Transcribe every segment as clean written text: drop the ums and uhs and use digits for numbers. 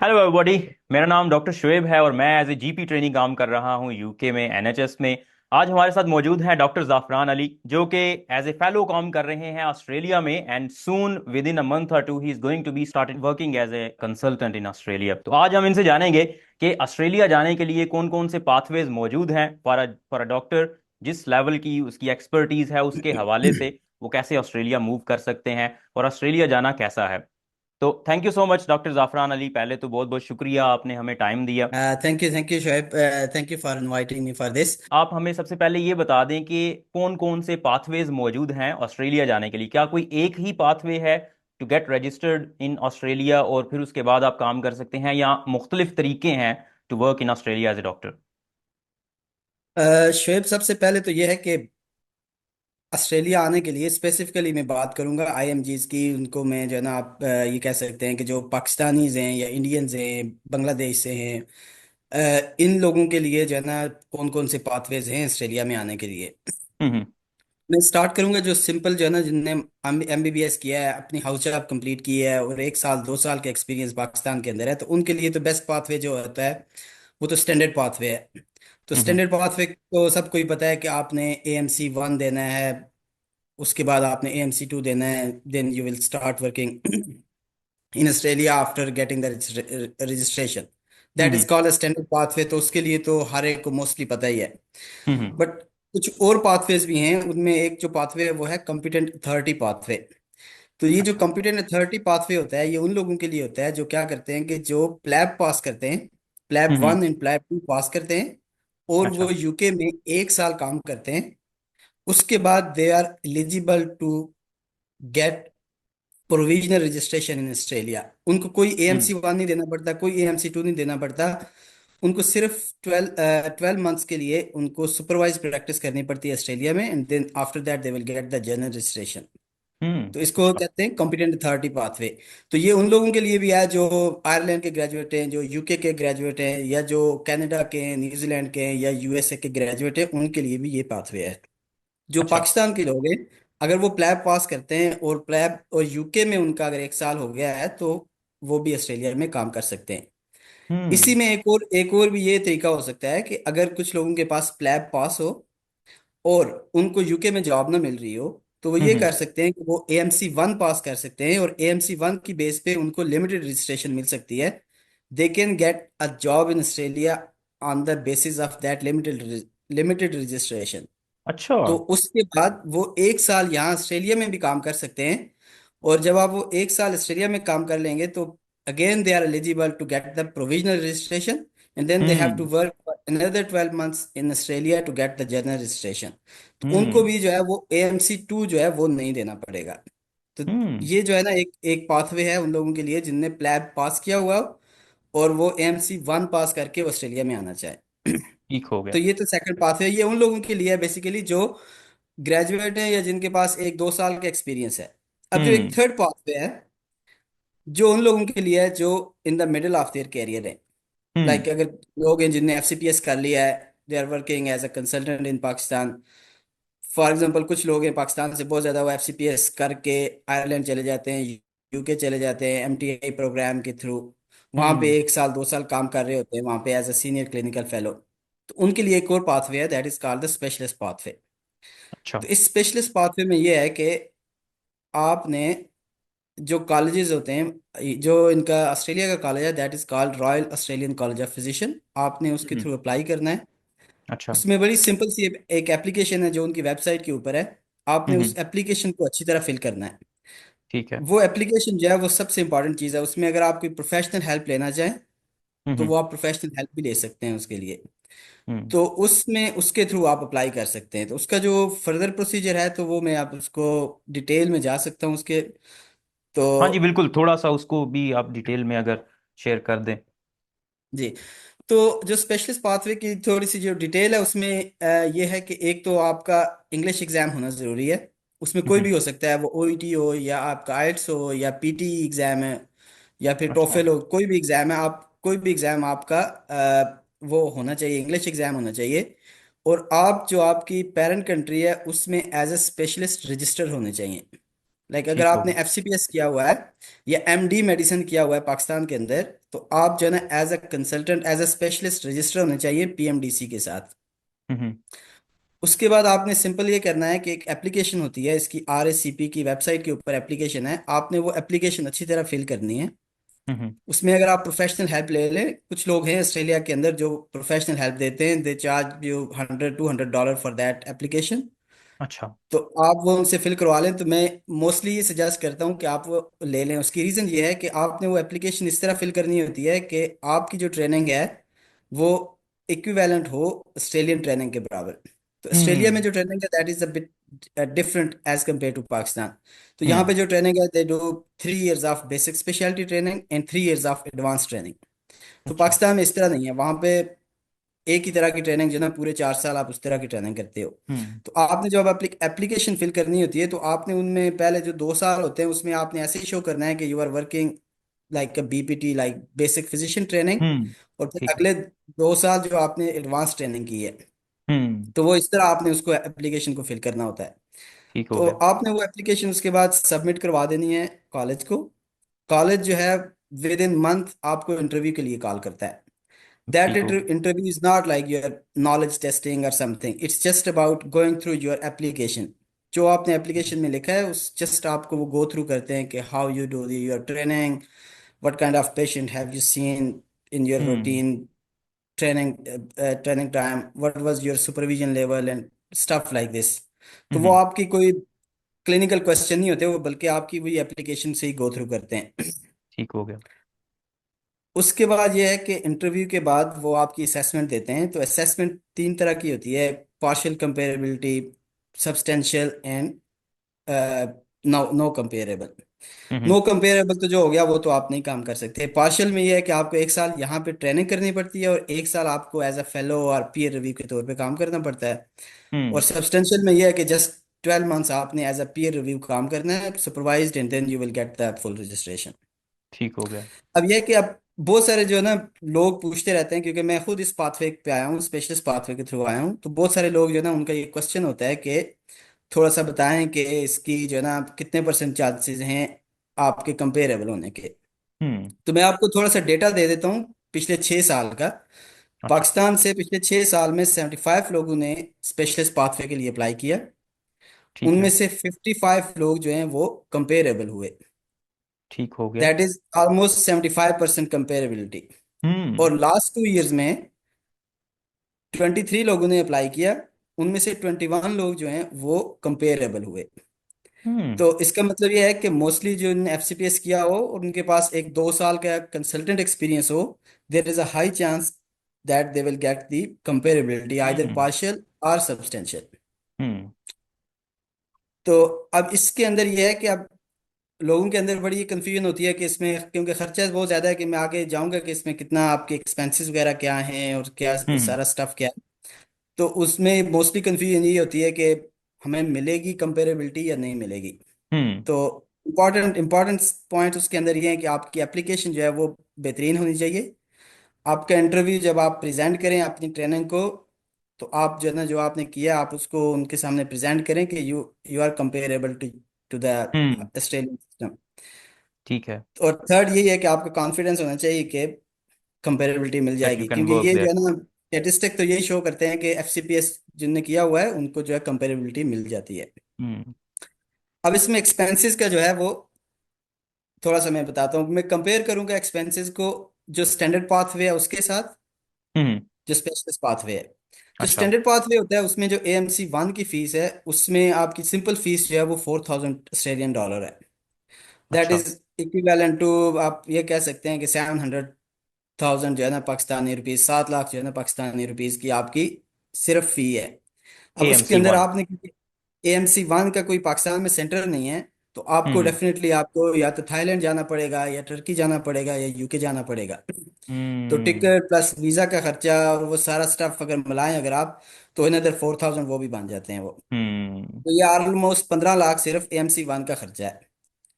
Hello everybody. मेरा नाम doctor Shoaib है और मैं एज ए जीपी ट्रेनिंग काम कर रहा हूँ यूके में एनएचएस में। आज हमारे साथ मौजूद हैं डॉक्टर जाफरान अली, जो कि एज ए फेलो काम कर रहे हैं ऑस्ट्रेलिया में, and soon within a month or two he is going to be started working as a consultant in Australia. तो आज हम इनसे जानेंगे कि ऑस्ट्रेलिया जाने के लिए कौन कौन से पाथवेज मौजूद हैं फॉर अ डॉक्टर। जिस लेवल की उसकी एक्सपर्टीज है उसके हवाले से वो कैसे ऑस्ट्रेलिया मूव कर सकते हैं और ऑस्ट्रेलिया जाना कैसा है। तो thank you so much doctor Zafran Ali, पहले तो बहुत बहुत शुक्रिया आपने हमें टाइम दिया। Thank you Shoaib. Thank you for inviting me for this. आप हमें सबसे पहले ये बता दें कि कौन कौन से पाथवेज मौजूद हैं ऑस्ट्रेलिया जाने के लिए। क्या कोई एक ही पाथवे है to get registered in Australia और फिर उसके बाद आप काम कर सकते हैं, या मुख्तलिफ तरीके हैं to work in Australia as a doctor. Shoaib, सबसे पहले तो ये है कि ऑस्ट्रेलिया आने के लिए स्पेसिफिकली मैं बात करूंगा आईएमजीज की। उनको मैं जो है ना, आप ये कह सकते हैं कि जो पाकिस्तानीज हैं या इंडियंस हैं, बांग्लादेश से हैं, इन लोगों के लिए जो है ना कौन कौन से पाथवेज हैं ऑस्ट्रेलिया में आने के लिए। हम्म। मैं स्टार्ट करूंगा जो सिंपल जो है ना, जिनने एमबीबीएस किया है, अपनी हाउस जॉब कंप्लीट की है और 1 साल 2 साल का एक्सपीरियंस पाकिस्तान के अंदर है, तो उनके लिए तो बेस्ट पाथवे जो होता है वो तो स्टैंडर्ड पाथवे है। तो हम्म। स्टैंडर्ड पाथवे तो सबको ही पता है कि आपने एएमसी 1 देना है, उसके बाद आपने एएमसी 2 देना है, then you will start working in Australia after getting the registration. That is hmm. Called standard pathway. तो उसके लिए तो हर एक को मोस्टली पता ही है। हम्म। बट कुछ और पाथवेज भी हैं, उनमें एक जो पाथवे है वो है कॉम्पिटेंट अथॉरिटी पाथवे। तो ये जो अच्छा। कॉम्पिटेंट अथॉरिटी पाथवे होता है, ये उन लोगों के लिए होता है जो क्या करते हैं कि जो प्लैब पास करते हैं, प्लैब हम्म। 1 एंड प्लैब 2 पास करते हैं, और वो अच्छा। यूके में 1 साल काम करते हैं। उसके बाद they are eligible to get provisional registration in Australia. उनको कोई हम्म। एएमसी 1 नहीं देना पड़ता, कोई एएमसी 2 नहीं देना पड़ता। उनको सिर्फ 12 मंथ्स के लिए उनको सुपरवाइज प्रैक्टिस करनी पड़ती है ऑस्ट्रेलिया में, and then after that they will get the general registration. Hmm. तो इसको अच्छा। कहते हैं कॉम्पिटेंट अथॉरिटी पाथवे। तो ये उन लोगों के लिए भी है जो आयरलैंड के ग्रेजुएट हैं, जो यूके के ग्रेजुएट हैं, या जो कनाडा के हैं, न्यूजीलैंड के हैं, या यूएसए के ग्रेजुएट हैं, उनके लिए भी ये पाथवे है। जो अच्छा। पाकिस्तान के लोग हैं, अगर वो प्लैब पास करते हैं और प्लैब और यूके में उनका अगर 1 साल हो गया है, तो वो भी ऑस्ट्रेलिया में काम कर सकते हैं। इसी हम्म। में एक और भी ये तरीका हो सकता है कि अगर कुछ लोगों के पास प्लैब पास हो और उनको यूके में जॉब ना मिल रही हो, तो वो ये हम्म। कर सकते हैं कि वो एएमसी 1 पास कर सकते हैं, और एएमसी 1 की बेस पे उनको लिमिटेड रजिस्ट्रेशन मिल सकती है। They can get a job in Australia on the basis of that limited registration. अच्छा। तो उसके बाद वो 1 साल यहाँ ऑस्ट्रेलिया में भी काम कर सकते हैं। और जब आप वो 1 साल ऑस्ट्रेलिया में काम कर लेंगे, तो again they are eligible to get the provisional registration, and then they have to hmm. Work another 12 months in Australia to get the general registration. तो उनको हम्म। भी जो है वो एएमसी 2 जो है वो नहीं देना पड़ेगा। तो हम्म। ये जो है ना एक एक पाथवे है उन लोगों के लिए जिनने प्लैब पास किया हुआ हो और वो एएमसी 1 पास करके ऑस्ट्रेलिया में आना चाहे। ठीक हो तो गया। ये तो सेकंड पाथवे, ये उन लोगों के लिए है बेसिकली जो ग्रेजुएट है या जिनके पास 1 2 साल का एक्सपीरियंस है। अब जो एक हम्म। थर्ड पाथवे है, जो उन लोगों के लिए है जो in the middle of their career है। हम्म। लाइक अगर लोग हैं जिनने एफसीपीएस कर लिया है, they are working as a consultant in Pakistan. For example कुछ लोग हैं पाकिस्तान से बहुत ज़्यादा, वो एफसीपीएस करके आयरलैंड चले जाते हैं, यूके चले जाते हैं एमटीआई प्रोग्राम के थ्रू। वहाँ हम्म। पे 1 साल 2 साल काम कर रहे होते हैं वहाँ पे as a senior clinical fellow. तो उनके लिए एक और पाथवे है, that is called the specialist pathway. अच्छा। तो इस स्पेशलिस्ट पाथवे में ये है कि आपने जो कॉलेजेस होते हैं, जो इनका ऑस्ट्रेलिया का कॉलेज है that is called royal Australian college of physician, आपने उसके हम्म। थ्रू अप्लाई करना है। अच्छा। उसमें बड़ी सिंपल सी एक एप्लीकेशन है जो उनकी वेबसाइट के ऊपर है। आपने हम्म। उस एप्लीकेशन को अच्छी तरह फिल करना है। ठीक है। वो एप्लीकेशन जो है वो सबसे इंपॉर्टेंट चीज़ है। उसमें अगर आप कोई प्रोफेशनल हेल्प लेना चाहें, तो हम्म। वो आप प्रोफेशनल हेल्प भी ले सकते हैं उसके लिए। हम्म। तो उसमें उसके थ्रू आप अप्लाई कर सकते हैं। तो उसका जो फर्दर प्रोसीजर है, तो वो मैं आप उसको डिटेल में जा सकता हूँ उसके। तो हाँ जी, बिल्कुल, थोड़ा सा उसको भी आप डिटेल में अगर शेयर कर दें। जी, तो जो स्पेशलिस्ट पाथवे की थोड़ी सी जो डिटेल है उसमें ये है कि एक तो आपका इंग्लिश एग्जाम होना ज़रूरी है। उसमें कोई हम्म। भी हो सकता है, वो ओईटी हो या आपका आइट्स हो या पीटी एग्ज़ाम है या फिर अच्छा। टोफेल हो, कोई भी एग्ज़ाम है। आप कोई भी एग्ज़ाम आपका वो होना चाहिए, इंग्लिश एग्ज़ाम होना चाहिए। और आप जो आपकी पेरेंट कंट्री है उसमें एज ए स्पेशलिस्ट रजिस्टर होने चाहिए। लाइक अगर ठीक हो आपने गया। एफसीपीएस किया हुआ है या एमडी मेडिसिन किया हुआ है पाकिस्तान के अंदर, तो आप जो है ना as a consultant, as a specialist register होने चाहिए पीएमडीसी के साथ। हम्म। उसके बाद आपने सिंपल ये करना है कि एक एप्लीकेशन होती है, इसकी आरएससीपी की वेबसाइट के ऊपर एप्लीकेशन है, आपने वो एप्लीकेशन अच्छी तरह फिल करनी है। हम्म। उसमें अगर आप प्रोफेशनल हेल्प ले लें, कुछ लोग हैं ऑस्ट्रेलिया के अंदर जो प्रोफेशनल हेल्प देते हैं, they charge you $100-200 for that application. अच्छा। तो आप वो उनसे फिल करवा लें। तो मैं मोस्टली ये सजेस्ट करता हूँ कि आप वो ले लें। उसकी रीज़न ये है कि आपने वो एप्लीकेशन इस तरह फिल करनी होती है कि आपकी जो ट्रेनिंग है वो इक्विवेलेंट हो ऑस्ट्रेलियन ट्रेनिंग के बराबर। तो ऑस्ट्रेलिया में हम्म। जो ट्रेनिंग है that is a bit different as compare to Pakistan. तो यहाँ हम्म। पे जो ट्रेनिंग है, they do 3 years of basic speciality training and 3 years of advance training. तो अच्छा। पाकिस्तान में इस तरह नहीं है, वहाँ पे एक ही तरह की ट्रेनिंग जो है ना, पूरे 4 साल आप उस तरह की ट्रेनिंग करते हो। हम्म। तो आपने जब एप्लीकेशन फिल करनी होती है, तो आपने उनमें पहले जो 2 साल होते हैं उसमें आपने ऐसे ही शो करना है कि you are working like a BPT, like basic physician training. और फिर ठीक है। अगले 2 साल जो आपने एडवांस ट्रेनिंग की है, हम्म। तो वो इस तरह आपने उसको एप्लीकेशन को फिल करना होता है। ठीक हो तो गया। आपने वो एप्लीकेशन उसके बाद सबमिट करवा देनी है कॉलेज को। कॉलेज जो है विद इन मंथ आपको इंटरव्यू के लिए कॉल करता है। That ठीक हो गया। interview is not like your knowledge testing or something. It's just about going through your application. जो आपने एप्लीकेशन में लिखा है उस जस्ट आपको वो गो थ्रू करते हैं कि how you do your training, what kind of patient have you seen in your hmm. Routine training, training time, what was your supervision level and stuff like this. तो वो हम्म। आपकी कोई clinical question नहीं होते, वो बल्कि आपकी वही एप्लीकेशन से ही गो थ्रू करते हैं। ठीक हो गया। उसके बाद ये है कि इंटरव्यू के बाद वो आपकी असेसमेंट देते हैं। तो असेसमेंट 3 तरह की होती है: partial comparability, substantial and no no comparable. Hmm. No comparable तो जो हो गया वो तो आप नहीं काम कर सकते। पार्शियल में ये है कि आपको 1 साल यहाँ पे ट्रेनिंग करनी पड़ती है और 1 साल आपको एज अ फेलो और पीयर रिव्यू के तौर पे काम करना पड़ता है। और हम्म। सब्सटेंशियल में ये है कि जस्ट 12 मंथ्स आपने एज अ पीयर रिव्यू काम करना है, supervised, and then you will get the full registration. ठीक हो गया। अब यह है कि अब बहुत सारे जो है ना लोग पूछते रहते हैं, क्योंकि मैं खुद इस पाथवे पे आया हूँ, स्पेशलिस्ट पाथवे के थ्रू आया हूँ। तो बहुत सारे लोग जो है ना उनका ये क्वेश्चन होता है कि थोड़ा सा बताएं कि इसकी जो है ना कितने परसेंट चांसेस हैं आपके कंपेरेबल होने के। हम्म। तो मैं आपको थोड़ा सा डेटा दे देता हूँ पिछले 6 साल का। अच्छा। पाकिस्तान से पिछले 6 साल में 75 लोगों ने स्पेशलिस्ट पाथवे के लिए अप्लाई किया। ठीक उनमें है। से 55 लोग जो हैं वो कंपेरेबल हुए। ठीक हो गया। That is almost 75% comparability. Hmm. और लास्ट 2 years में 23 लोगों ने अप्लाई किया, उनमें से 21 लोग जो हैं वो कंपेरेबल हुए। हम्म। तो इसका मतलब ये है कि मोस्टली जो एफसीपीएस किया हो और उनके पास एक 2 साल का कंसल्टेंट एक्सपीरियंस हो, there is a high chance that they will get the comparability either hmm. Partial और सब्सटेंशियल। हम्म। तो अब इसके अंदर ये है कि अब लोगों के अंदर बड़ी कंफ्यूजन होती है कि इसमें, क्योंकि खर्चा बहुत ज़्यादा है, कि मैं आगे जाऊंगा कि इसमें कितना आपके एक्सपेंसेस वगैरह क्या हैं और क्या हम्म। सारा स्टफ क्या है। तो उसमें मोस्टली कंफ्यूजन ये होती है कि हमें मिलेगी कंपेरेबिलिटी या नहीं मिलेगी। हम्म। तो इम्पोर्टेंट पॉइंट उसके अंदर ये है कि आपकी एप्लीकेशन जो है वो बेहतरीन होनी चाहिए। आपका इंटरव्यू जब आप प्रेजेंट करें अपनी ट्रेनिंग को, तो आप जो है ना जो आपने किया आप उसको उनके सामने प्रेजेंट करें कि you you are comparable to the hmm. Australian system. ठीक है। और थर्ड यही है कि आपका कॉन्फिडेंस होना चाहिए कि कंपेरेबिलिटी मिल दैट यू जाएगी, कैन क्योंकि वर्क ये जो देयर। है ना स्टेटिस्टिक तो यही शो करते हैं कि एफसीपीएस जिनने किया हुआ है उनको जो है कंपेरेबिलिटी मिल जाती है। हम्म। अब इसमें एक्सपेंसेस का जो है वो थोड़ा सा मैं बताता हूँ। मैं कंपेयर करूंगा एक्सपेंसेस को जो स्टैंडर्ड पाथवे है उसके साथ, हम्म। जो स्पेशलिस्ट पाथवे है। जो अच्छा। स्टैंडर्ड पाथवे होता है उसमें जो AMC 1 की फीस है, उसमें आपकी सिंपल फीस जो है वो $4,000 है। दैट अच्छा। इज इक्विवेलेंट टू, आप ये कह सकते हैं कि 700,000 जो है ना पाकिस्तानी रुपीज, 7 लाख जो है ना पाकिस्तानी रुपीज की आपकी सिर्फ फी है। अब उसके AMC अंदर 1। आपने, AMC 1 का कोई पाकिस्तान में सेंटर नहीं है, तो आपको हम्म। डेफिनेटली आपको या तो थाईलैंड जाना पड़ेगा या टर्की जाना पड़ेगा या यूके जाना पड़ेगा। तो हम्म। टिकट प्लस वीज़ा का खर्चा और वो सारा स्टफ अगर मिलाएं अगर आप, तो इनदर 4,000 वो भी बन जाते हैं वो। हम्म। तो ये ऑलमोस्ट 15 लाख सिर्फ AMC 1 का खर्चा है।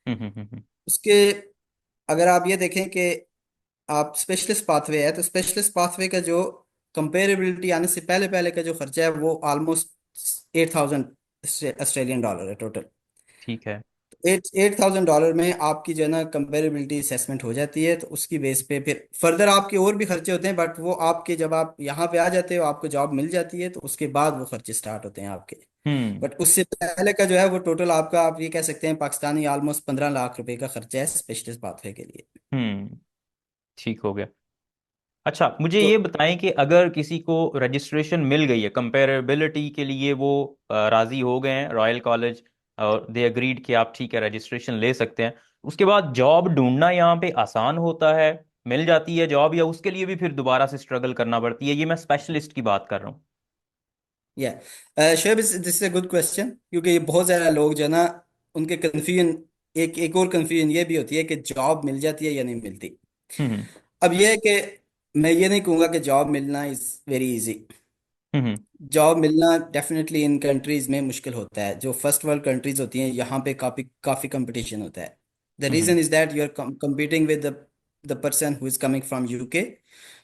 हम्म। उसके अगर आप ये देखें कि आप स्पेशलिस्ट पाथवे है, तो स्पेशलिस्ट पाथवे का जो कंपेरेबिलिटी आने से पहले पहले का जो खर्चा है वो ऑलमोस्ट $8,000 है टोटल। ठीक है। $8,000 में आपकी जो है ना कंपेरेबिलिटी असेसमेंट हो जाती है, तो उसकी बेस पे फिर फर्दर आपके और भी खर्चे होते हैं, बट वो आपके जब आप यहाँ पे आ जाते हो, आपको जॉब मिल जाती है, तो उसके बाद वो खर्चे स्टार्ट होते हैं आपके। हम्म। बट उससे पहले का जो है वो टोटल आपका, आप ये कह सकते हैं पाकिस्तानी ऑलमोस्ट 15 लाख रुपए का खर्चा है स्पेशलिस्ट पाथवे के लिए। हम्म। ठीक हो गया। अच्छा, मुझे तो ये बताएं कि अगर किसी को रजिस्ट्रेशन मिल गई है कंपेरेबिलिटी के लिए, वो राजी हो गए हैं रॉयल कॉलेज, और दे अग्रीड कि आप ठीक है रजिस्ट्रेशन ले सकते हैं, उसके बाद जॉब ढूंढना यहाँ पे आसान होता है, मिल जाती है जॉब, या उसके लिए भी फिर दोबारा से स्ट्रगल करना पड़ती है? ये मैं स्पेशलिस्ट की बात कर रहा हूँ। या Shoaib, this is a good question, क्योंकि ये बहुत सारे लोग जो है ना, उनके कन्फ्यूजन, एक एक और कन्फ्यूजन ये भी होती है कि जॉब मिल जाती है या नहीं मिलती। हम्म। अब ये है कि मैं ये नहीं कहूँगा कि जॉब मिलना is very easy. Hmm. Job मिलना डेफिनेटली इन कंट्रीज में मुश्किल होता है, जो फर्स्ट वर्ल्ड कंट्रीज होती हैं, यहाँ पे काफ़ी काफ़ी कंपटीशन होता है। The hmm. Reason is that you are competing with the person who is coming from UK,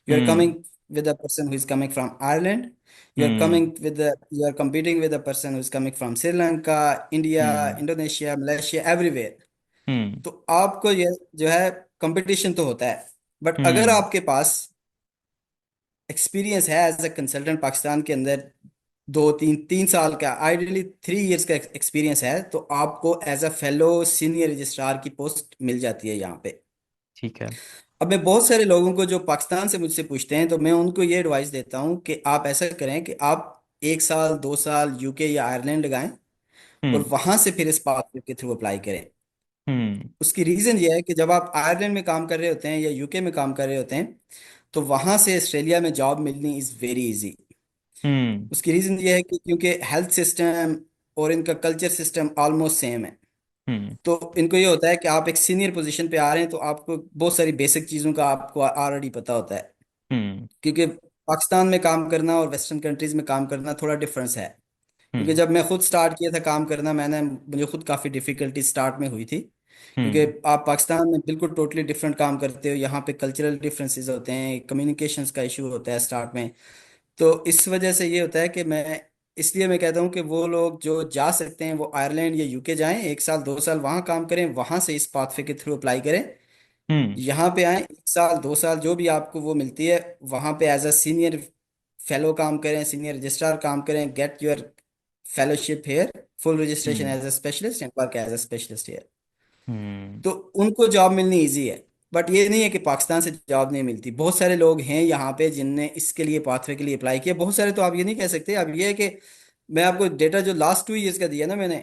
you are coming hmm. with a person who is coming from Ireland, hmm. you are competing with a person who is coming from Sri Lanka, India, hmm. Indonesia, Malaysia, everywhere। हम्म। तो आपको ये जो है competition तो होता है, but अगर हम्म। आपके पास एक्सपीरियंस है एज अ कंसल्टेंट पाकिस्तान के अंदर, दो तीन तीन साल का, आइडियली 3 इयर्स का एक्सपीरियंस है, तो आपको as a fellow senior registrar की पोस्ट मिल जाती है यहाँ पे। ठीक है। अब मैं बहुत सारे लोगों को जो पाकिस्तान से मुझसे पूछते हैं, तो मैं उनको ये एडवाइस देता हूँ कि आप ऐसा करें कि आप 1 साल 2 साल यूके या आयरलैंड लगाएं, और हम्म। वहां से फिर इस पाथवे के थ्रू अप्लाई करें। हम्म। उसकी रीजन ये है कि जब आप आयरलैंड में काम कर रहे होते हैं या यूके में काम कर रहे होते हैं, तो वहां से ऑस्ट्रेलिया में जॉब मिलनी इज़ वेरी इजी। हम्म। उसकी रीज़न ये है कि क्योंकि हेल्थ सिस्टम और इनका कल्चर सिस्टम ऑलमोस्ट सेम है। हम्म। तो इनको ये होता है कि आप एक सीनियर पोजीशन पे आ रहे हैं, तो आपको बहुत सारी बेसिक चीज़ों का आपको ऑलरेडी पता होता है। हम्म। क्योंकि पाकिस्तान में काम करना और वेस्टर्न कंट्रीज में काम करना थोड़ा डिफरेंस है। क्योंकि हम्म। जब मैं खुद स्टार्ट किया था काम करना, मुझे खुद काफ़ी डिफिकल्टी स्टार्ट में हुई थी। क्योंकि हम्म। आप पाकिस्तान में बिल्कुल टोटली डिफरेंट काम करते हो, यहाँ पे कल्चरल डिफरेंसेस होते हैं, कम्युनिकेशंस का इशू होता है स्टार्ट में। तो इस वजह से ये होता है कि मैं कहता हूँ कि वो लोग जो जा सकते हैं वो आयरलैंड या यूके जाएं, 1 साल 2 साल वहाँ काम करें, वहाँ से इस पाथवे के थ्रू अप्लाई करें, हम्म। यहाँ पे आए, 1 साल 2 साल जो भी आपको वो मिलती है, वहाँ पे एज अ सीनियर फेलो काम करें, सीनियर रजिस्ट्रार काम करें, get your fellowship here, full registration hmm. As a specialist and work as a specialist. Hmm. तो उनको जॉब मिलनी इजी है। बट ये नहीं है कि पाकिस्तान से जॉब नहीं मिलती, बहुत सारे लोग हैं यहाँ पे जिनने इसके लिए पाथवे के लिए अप्लाई किया, बहुत सारे। तो आप ये नहीं कह सकते। अब ये है कि मैं आपको डेटा जो लास्ट 2 इयर्स का दिया ना मैंने,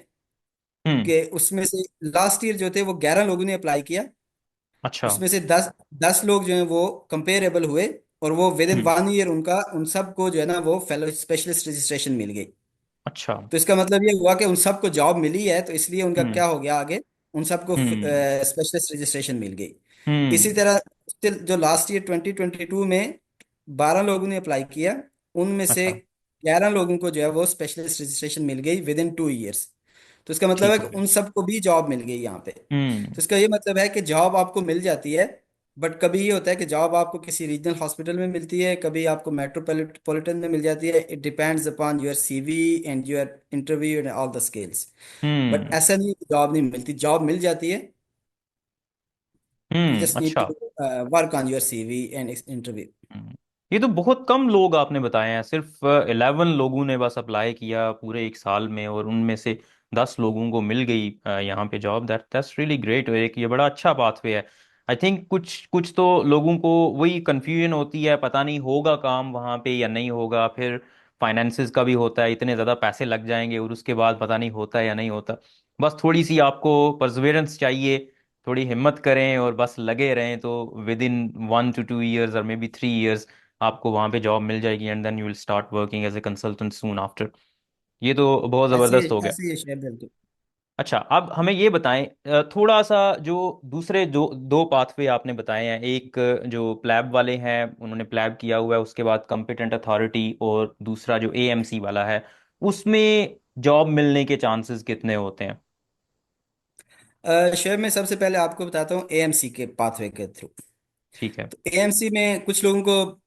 हम्म। कि उसमें से लास्ट ईयर जो थे वो 11 लोगों ने अप्लाई किया, अच्छा। उसमें से 10 10 लोग जो हैं वो कंपेरेबल हुए, और वो विद इन हम्म। 1 ईयर उनका उन सबको जो है ना वो फेलो स्पेशलिस्ट रजिस्ट्रेशन मिल गई। अच्छा। तो इसका मतलब ये हुआ कि उन सबको जॉब मिली है, तो इसलिए उनका हम्म। क्या हो गया आगे, उन सबको हम्म। स्पेशलिस्ट रजिस्ट्रेशन मिल गई। इसी हम्म। तरह still जो लास्ट ईयर 2022 में 12 लोगों ने अप्लाई किया, उनमें से अच्छा। 11 लोगों को जो है वो स्पेशलिस्ट रजिस्ट्रेशन मिल गई विद इन 2 इयर्स। तो इसका मतलब है ठीक कि हो गया। उन सबको भी जॉब मिल गई यहाँ पे। हम्म। तो इसका ये मतलब है कि जॉब आपको मिल जाती है, बट कभी ये होता है कि जॉब आपको किसी रीजनल हॉस्पिटल में मिलती है, कभी आपको मेट्रोपॉलिटन में मिल जाती है। It depends upon your CV and your interview and all the skills. But hmm. ऐसा नहीं कि जॉब नहीं मिलती, जॉब मिल जाती है। यू जस्ट नीड अच्छा। To work on your CV and interview. Hmm. ये तो बहुत कम लोग आपने बताए हैं, सिर्फ 11 लोगों ने बस अप्लाई किया पूरे एक साल में, और उनमें से 10 लोगों को मिल गई यहाँ पे जॉब। That's really great. एक ये बड़ा अच्छा पाथवे है। आई थिंक कुछ कुछ तो लोगों को वही कंफ्यूजन होती है, पता नहीं होगा काम वहाँ पे या नहीं होगा, फिर फाइनेंसिस का भी होता है, इतने ज़्यादा पैसे लग जाएंगे और उसके बाद पता नहीं होता है या नहीं होता। बस थोड़ी सी आपको परसिवरेंस चाहिए, थोड़ी हिम्मत करें और बस लगे रहें, तो विद इन 1 to 2 years और मे बी 3 years आपको वहाँ पे जॉब मिल जाएगी, and then you will start working as a consultant soon after. ये तो बहुत ऐसे ज़बरदस्त हो गया। ऐसे ही शेयर बिल्कुल। अच्छा, अब हमें ये बताएं थोड़ा सा, जो दूसरे जो दो पाथवे आपने बताए हैं, एक जो प्लैब वाले हैं उन्होंने प्लैब किया हुआ है, उसके बाद कॉम्पिटेंट अथॉरिटी, और दूसरा जो एएमसी वाला है, उसमें जॉब मिलने के चांसेस कितने होते हैं? शेयर में सबसे पहले आपको बताता हूँ एएमसी के पाथवे के थ्रू। ठीक है। तो एएमसी में कुछ लोगों को,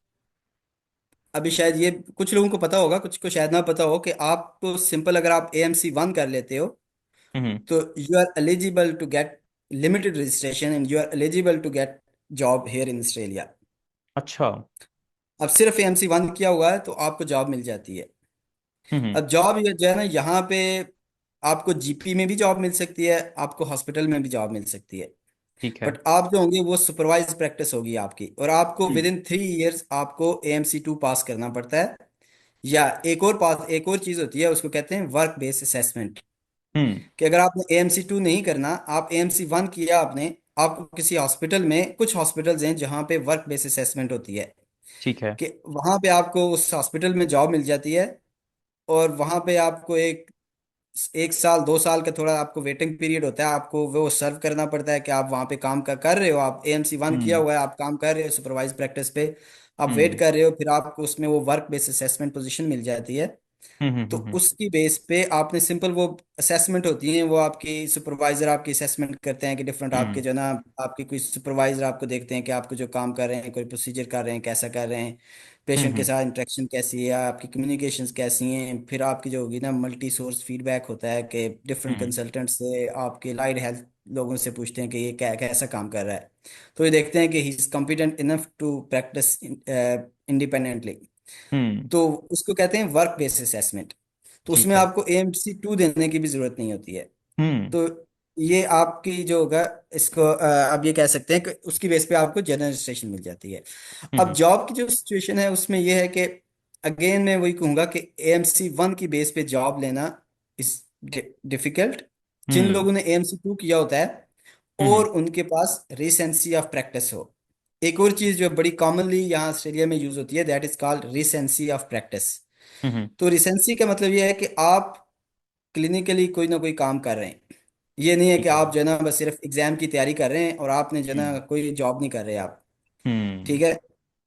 अभी शायद ये कुछ लोगों को पता होगा, कुछ को शायद ना पता हो, कि आप तो सिंपल अगर आप AMC 1 कर लेते हो, हम्म। तो you are eligible to get limited registration and you are eligible to get job here in Australia. अच्छा। अब सिर्फ AMC 1 किया हुआ है तो आपको जॉब मिल जाती है। हम्म। अब जॉब ये जो है ना यहाँ पे, आपको GP में भी जॉब मिल सकती है, आपको हॉस्पिटल में भी जॉब मिल सकती है। ठीक है। बट आप जो होंगे वो सुपरवाइज प्रैक्टिस होगी आपकी, और आपको हम्म। विद इन 3 इयर्स आपको AMC 2 पास करना पड़ता है। या एक और चीज होती है, उसको कहते हैं वर्क बेस्ड असेसमेंट। हम्म। कि अगर आपने AMC 2 नहीं करना, आप AMC 1 किया आपने, आपको किसी हॉस्पिटल में, कुछ हॉस्पिटल्स हैं जहाँ पे वर्क बेस्ड असेसमेंट होती है, ठीक है। कि वहाँ पे आपको उस हॉस्पिटल में जॉब मिल जाती है। और वहाँ पे आपको एक 1 साल 2 साल का थोड़ा आपको वेटिंग पीरियड होता है, आपको वो सर्व करना पड़ता है कि आप वहाँ पे काम कर रहे हो, आप AMC 1 किया हम्म। हुआ है, आप काम कर रहे हो सुपरवाइज प्रैक्टिस पे, आप वेट हम्म। कर रहे हो, फिर आपको उसमें वो वर्क बेस्ड असेसमेंट पोजीशन मिल जाती है। हम्म। तो उसकी बेस पे आपने सिंपल वो असेसमेंट होती है, वो आपकी सुपरवाइजर आपकी असेसमेंट करते हैं कि डिफरेंट आपके हम्म। जो ना, आपके कोई सुपरवाइजर आपको देखते हैं कि आपको जो काम कर रहे हैं, कोई प्रोसीजर कर रहे हैं, कैसा कर रहे हैं, पेशेंट के हम्म। साथ इंटरेक्शन कैसी है, आपकी कम्युनिकेशंस कैसी हैं। फिर आपकी जो होगी ना, मल्टी सोर्स फीडबैक होता है कि डिफरेंट हम्म। कंसल्टेंट से, आपके लाइड हेल्थ लोगों से पूछते हैं कि ये कैसा काम कर रहा है। तो ये देखते हैं कि he is competent enough to practise independently. Hmm. तो उसको कहते हैं वर्क बेस्ड असेसमेंट। तो ठीक उसमें है। आपको AMC 2 देने की भी जरूरत नहीं होती है। हम्म। तो ये आपकी जो होगा, इसको आप ये कह सकते हैं कि उसकी बेस पे आपको जनरल रजिस्ट्रेशन मिल जाती है। अब हम्म। जॉब की जो सिचुएशन है उसमें ये है कि अगेन मैं वही कहूंगा कि AMC 1 की बेस पे जॉब लेना इस डिफिकल्ट, जिन हम्म। लोगों ने AMC 2 किया होता है हम्म। और उनके पास रिसेंसी ऑफ प्रैक्टिस हो। एक और चीज जो बड़ी कॉमनली यहाँ ऑस्ट्रेलिया में यूज होती है, that is called recency of practice. Hmm. तो रिसेंसी का मतलब ये है कि आप क्लिनिकली कोई ना कोई काम कर रहे हैं। ये नहीं है कि ठीक है। आप जो है ना बस सिर्फ एग्जाम की तैयारी कर रहे हैं और आपने जो है ना हम्म। कोई जॉब नहीं कर रहे आप। हम्म। ठीक है।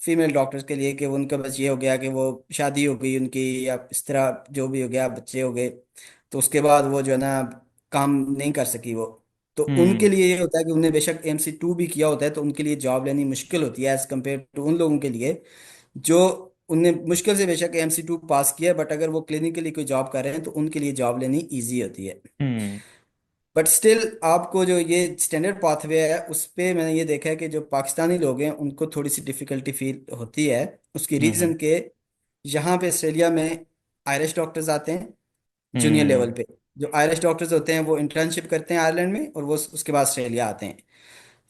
फीमेल डॉक्टर्स के लिए, कि उनका बस ये हो गया कि वो शादी हो गई उनकी, या इस तरह जो भी हो गया, बच्चे हो गए, तो उसके बाद वो जो है ना काम नहीं कर सकी वो। तो उनके हम्म। लिए ये होता है कि उन्हें बेशक AMC 2 भी किया होता है, तो उनके लिए जॉब लेनी मुश्किल होती है एज कम्पेयर टू उन लोगों के लिए जो, उनने मुश्किल से बेशक AMC 2 पास किया है, बट अगर वो क्लिनिकली कोई जॉब कर रहे हैं तो उनके लिए जॉब लेनी ईजी होती है। हम्म। बट स्टिल आपको जो ये स्टैंडर्ड पाथवे है उस पे मैंने ये देखा है कि जो पाकिस्तानी लोग हैं उनको थोड़ी सी डिफिकल्टी फील होती है। उसकी हम्म। रीज़न के, यहाँ पे ऑस्ट्रेलिया में आयरिश डॉक्टर्स आते हैं जूनियर हम्म। लेवल पे। जो आयरिश डॉक्टर्स होते हैं वो इंटर्नशिप करते हैं आयरलैंड में, और वो उसके बाद ऑस्ट्रेलिया आते हैं।